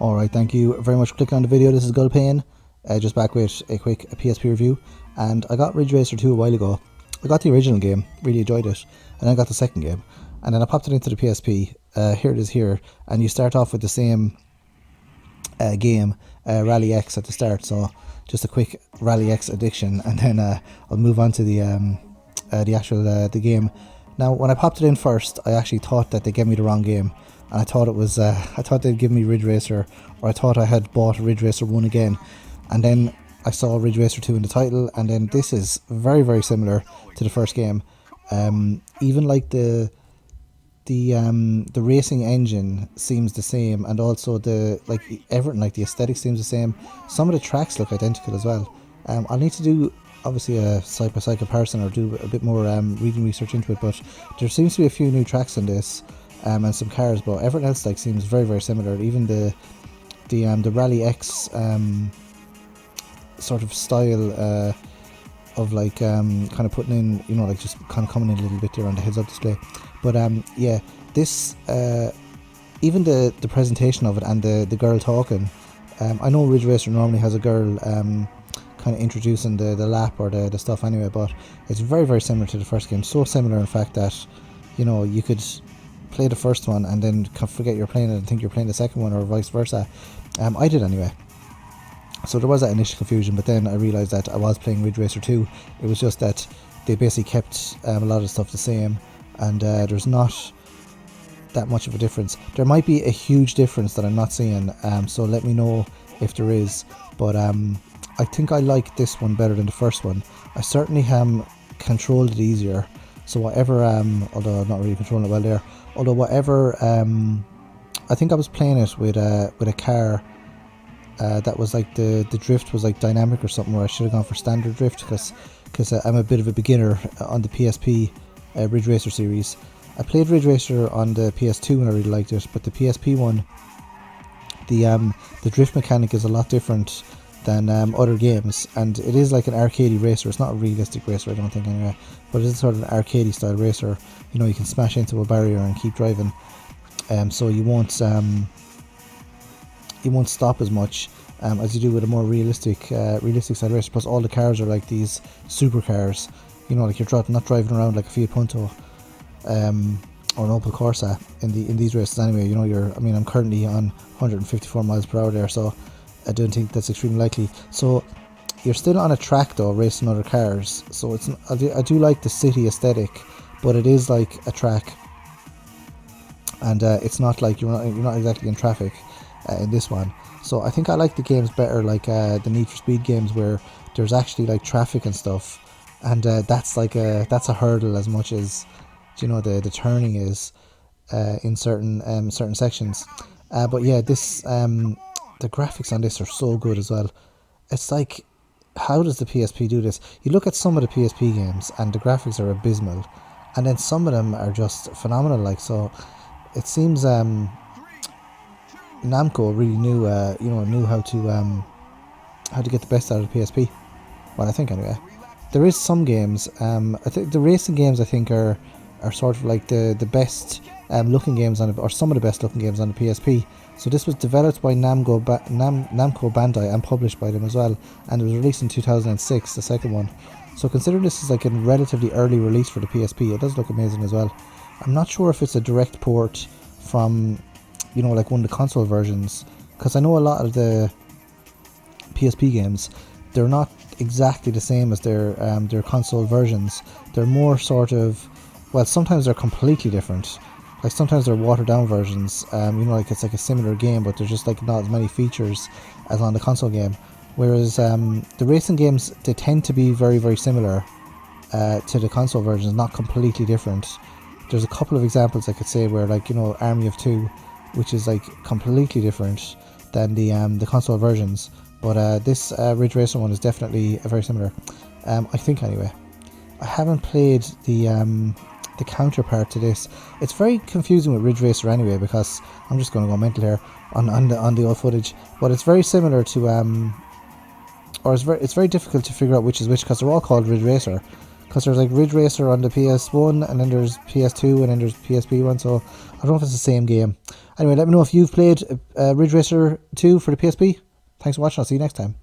Alright, thank you very much for clicking on the video. This is Gulpain, just back with a quick PSP review. And I got Ridge Racer 2 a while ago. I got the original game, really enjoyed it, and then I got the second game. And then I popped it into the PSP, here it is here, and you start off with the same game, Rally X at the start, so just a quick Rally X addiction, and then I'll move on to the actual the game. Now, when I popped it in first, I actually thought that they gave me the wrong game, and I thought it was I thought they'd give me Ridge Racer, or I thought I had bought Ridge Racer 1 again, and then I saw Ridge Racer 2 in the title, and then this is very, very similar to the first game. Even like the racing engine seems the same, and also everything, like the aesthetic seems the same. Some of the tracks look identical as well. I'll need to do obviously a side-by-side comparison, or do a bit more reading research into it, but there seems to be a few new tracks in this, and some cars, but everything else seems very, very similar. Even the Rally X sort of style of kind of putting in, just kind of coming in a little bit there on the heads-up display. But yeah, this even the presentation of it, and the girl talking. I know Ridge Racer normally has a girl kind of introducing the lap or the stuff anyway, but it's very, very similar to the first game. So similar, in fact, that you could play the first one and then forget you're playing it and think you're playing the second one, or vice versa. I did anyway. So there was that initial confusion, but then I realised that I was playing Ridge Racer 2. It was just that they basically kept a lot of stuff the same, and there's not that much of a difference. There might be a huge difference that I'm not seeing, so let me know if there is. But I think I like this one better than the first one. I certainly controlled it easier. So whatever, although I'm not really controlling it well there, although whatever, I think I was playing it with a car that was like the drift was like dynamic or something, where I should have gone for standard drift, because I'm a bit of a beginner on the PSP Ridge Racer series. I played Ridge Racer on the PS2 and I really liked it, but the PSP one, the drift mechanic is a lot different than other games, and it is like an arcadey racer. It's not a realistic racer, I don't think, anyway, but it is sort of an arcadey style racer. You can smash into a barrier and keep driving, so you won't stop as much as you do with a more realistic style racer. Plus, all the cars are like these supercars. Like you're not driving around like a Fiat Punto or an Opel Corsa in these races anyway. I'm currently on 154 miles per hour there, so I don't think that's extremely likely. So you're still on a track though, racing other cars. So I do like the city aesthetic, but it is like a track, and it's not like you're not exactly in traffic in this one. So I think I like the games better, like the Need for Speed games, where there's actually like traffic and stuff, and that's a hurdle as much as the turning is in certain sections. But yeah, this the graphics on this are so good as well. It's like, how does the PSP do this? You look at some of the PSP games and the graphics are abysmal, and then some of them are just phenomenal. So it seems Namco really knew how to get the best out of the PSP. Well, I think anyway. There is some games. I think the racing games are sort of like the best looking games on it, or some of the best looking games on the PSP. So this was developed by Namco Bandai and published by them as well, and it was released in 2006, the second one. So considering this is like a relatively early release for the PSP, it does look amazing as well. I'm not sure if it's a direct port from like one of the console versions, because I know a lot of the PSP games, they're not exactly the same as their console versions. They're more sort of, well, sometimes they're completely different. Like sometimes they're watered down versions. Like it's like a similar game, but there's just like not as many features as on the console game. Whereas the racing games, they tend to be very, very similar to the console versions, not completely different. There's a couple of examples I could say where, like, Army of Two, which is like completely different than the console versions. But this Ridge Racer one is definitely very similar. I think anyway. I haven't played the counterpart to this. It's very confusing with Ridge Racer anyway, because I'm just going to go mental here on the old footage. But it's very similar to or it's very difficult to figure out which is which, because they're all called Ridge Racer. Because there's like Ridge Racer on the PS1, and then there's PS2, and then there's PSP one. So I don't know if it's the same game. Anyway, let me know if you've played Ridge Racer 2 for the PSP. Thanks for watching. I'll see you next time.